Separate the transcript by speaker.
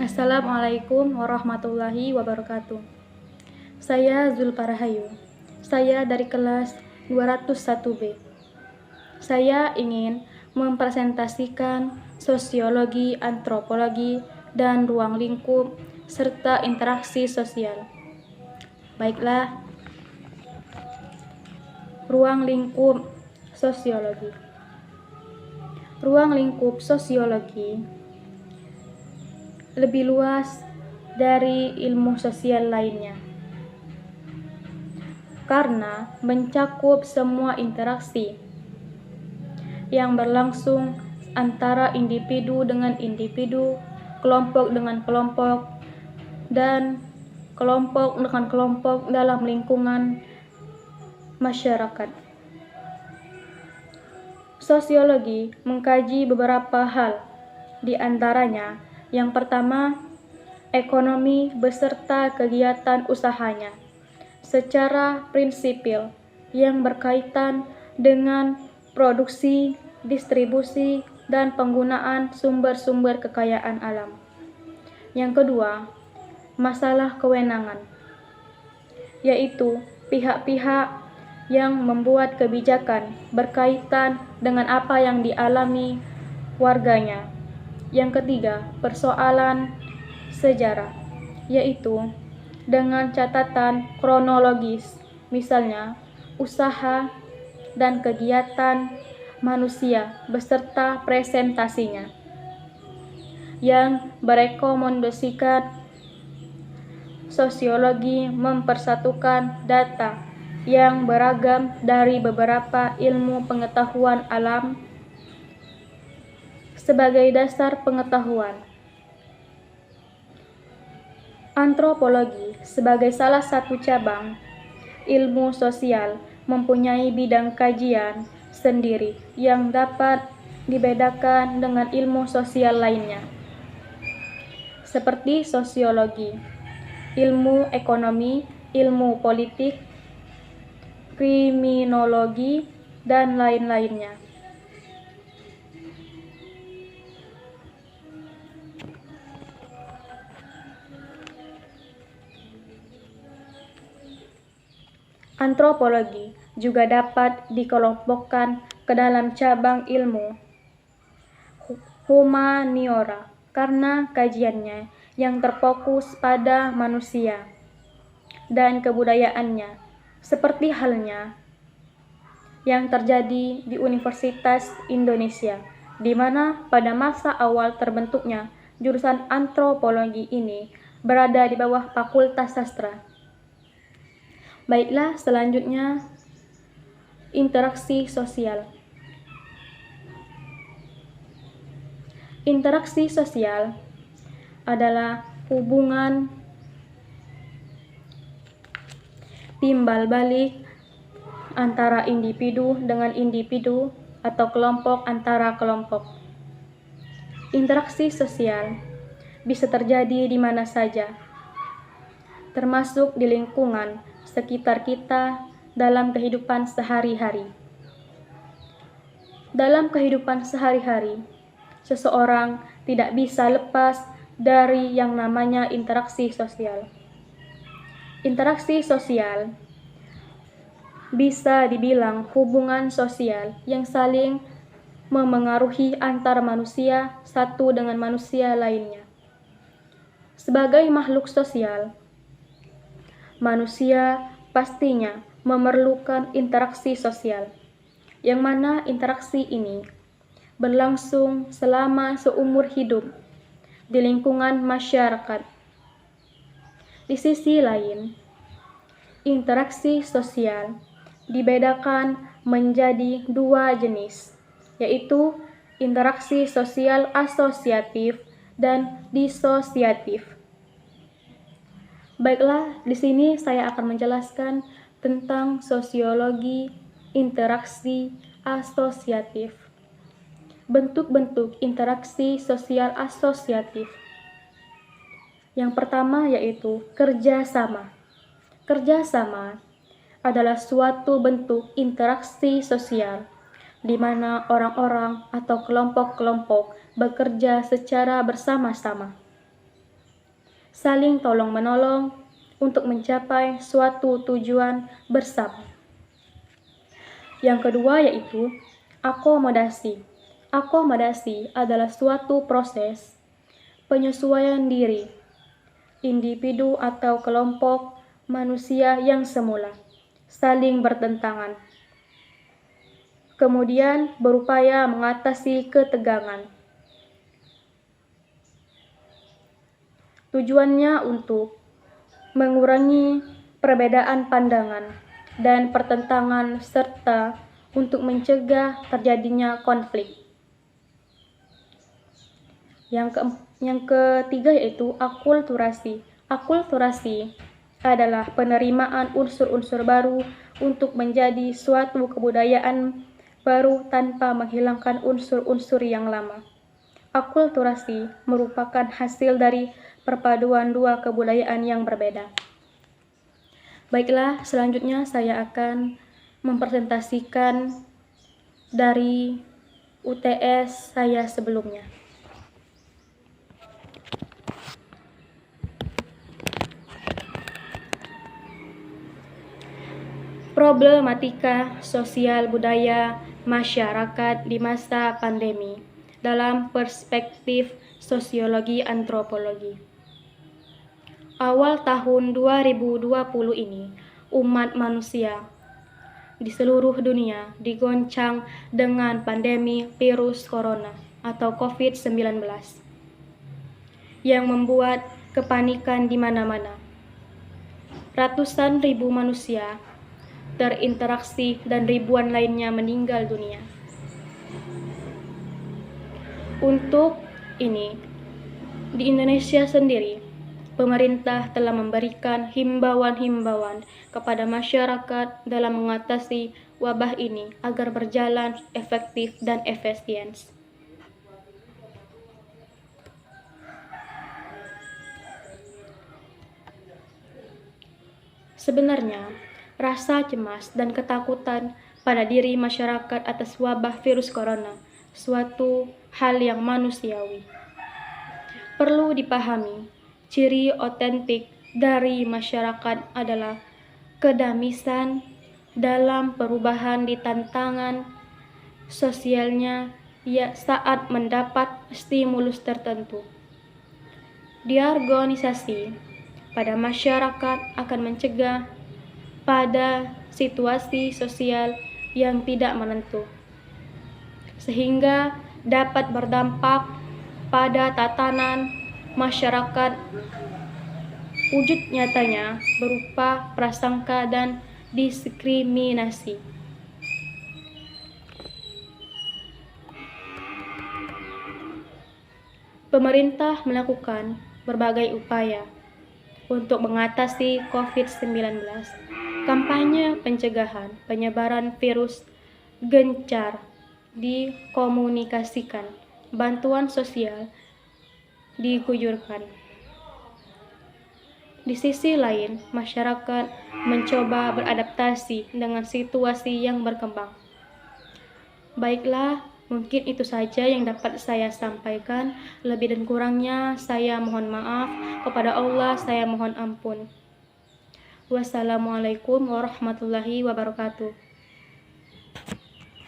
Speaker 1: Assalamualaikum warahmatullahi wabarakatuh. Saya Zulparahayu. Saya dari kelas 201B. Saya ingin mempresentasikan sosiologi, antropologi, dan ruang lingkup serta interaksi sosial. Baiklah, ruang lingkup sosiologi. Ruang lingkup sosiologi lebih luas dari ilmu sosial lainnya karena mencakup semua interaksi yang berlangsung antara individu dengan individu, kelompok dengan kelompok, dan kelompok dengan kelompok dalam lingkungan masyarakat. Sosiologi mengkaji beberapa hal, di antaranya yang pertama, ekonomi beserta kegiatan usahanya secara prinsipil yang berkaitan dengan produksi, distribusi, dan penggunaan sumber-sumber kekayaan alam. Yang kedua, masalah kewenangan, yaitu pihak-pihak yang membuat kebijakan berkaitan dengan apa yang dialami warganya. Yang ketiga, persoalan sejarah, yaitu dengan catatan kronologis, misalnya usaha dan kegiatan manusia beserta presentasinya, yang merekomendasikan sosiologi mempersatukan data yang beragam dari beberapa ilmu pengetahuan alam sebagai dasar pengetahuan. Antropologi sebagai salah satu cabang ilmu sosial mempunyai bidang kajian sendiri yang dapat dibedakan dengan ilmu sosial lainnya, seperti sosiologi, ilmu ekonomi, ilmu politik, kriminologi, dan lain-lainnya. Antropologi juga dapat dikelompokkan ke dalam cabang ilmu humaniora karena kajiannya yang terfokus pada manusia dan kebudayaannya, seperti halnya yang terjadi di Universitas Indonesia, di mana pada masa awal terbentuknya jurusan antropologi ini berada di bawah Fakultas Sastra. Baiklah, selanjutnya interaksi sosial. Interaksi sosial adalah hubungan timbal balik antara individu dengan individu atau kelompok antara kelompok. Interaksi sosial bisa terjadi di mana saja, termasuk di lingkungan sekitar kita dalam kehidupan sehari-hari. Dalam kehidupan sehari-hari, seseorang tidak bisa lepas dari yang namanya interaksi sosial. Interaksi sosial bisa dibilang hubungan sosial yang saling memengaruhi antar manusia satu dengan manusia lainnya. Sebagai makhluk sosial, manusia pastinya memerlukan interaksi sosial, yang mana interaksi ini berlangsung selama seumur hidup di lingkungan masyarakat. Di sisi lain, interaksi sosial dibedakan menjadi dua jenis, yaitu interaksi sosial asosiatif dan disosiatif. Baiklah, di sini saya akan menjelaskan tentang sosiologi interaksi asosiatif. Bentuk-bentuk interaksi sosial asosiatif. Yang pertama yaitu kerjasama. Kerjasama adalah suatu bentuk interaksi sosial di mana orang-orang atau kelompok-kelompok bekerja secara bersama-sama. saling tolong-menolong untuk mencapai suatu tujuan bersama. Yang kedua yaitu akomodasi. Akomodasi adalah suatu proses penyesuaian diri individu atau kelompok manusia yang semula saling bertentangan, kemudian berupaya mengatasi ketegangan. Tujuannya untuk mengurangi perbedaan pandangan dan pertentangan serta untuk mencegah terjadinya konflik. Yang ketiga yaitu akulturasi. Akulturasi adalah penerimaan unsur-unsur baru untuk menjadi suatu kebudayaan baru tanpa menghilangkan unsur-unsur yang lama. Akulturasi merupakan hasil dari perpaduan dua kebudayaan yang berbeda. Baiklah, selanjutnya saya akan mempresentasikan dari UTS saya sebelumnya. Problematika sosial budaya masyarakat di masa pandemi dalam perspektif sosiologi antropologi. Awal tahun 2020 ini, umat manusia di seluruh dunia digoncang dengan pandemi virus corona atau COVID-19 yang membuat kepanikan di mana-mana. Ratusan ribu manusia terinteraksi dan ribuan lainnya meninggal dunia. Untuk ini, di Indonesia sendiri, pemerintah telah memberikan himbauan-himbauan kepada masyarakat dalam mengatasi wabah ini agar berjalan efektif dan efisien. Sebenarnya, rasa cemas dan ketakutan pada diri masyarakat atas wabah virus corona suatu hal yang manusiawi. Perlu dipahami, ciri otentik dari masyarakat adalah kedamisan dalam perubahan di tantangan sosialnya saat mendapat stimulus tertentu. Diorganisasi pada masyarakat akan mencegah pada situasi sosial yang tidak menentu, sehingga dapat berdampak pada tatanan masyarakat. Wujud nyatanya berupa prasangka dan diskriminasi. Pemerintah melakukan berbagai upaya untuk mengatasi COVID-19. Kampanye pencegahan penyebaran virus gencar dikomunikasikan, bantuan sosial diguyurkan. Di sisi lain, masyarakat mencoba beradaptasi dengan situasi yang berkembang. Baiklah, mungkin itu saja yang dapat saya sampaikan. Lebih dan kurangnya saya mohon maaf. Kepada Allah saya mohon ampun. Wassalamualaikum warahmatullahi wabarakatuh.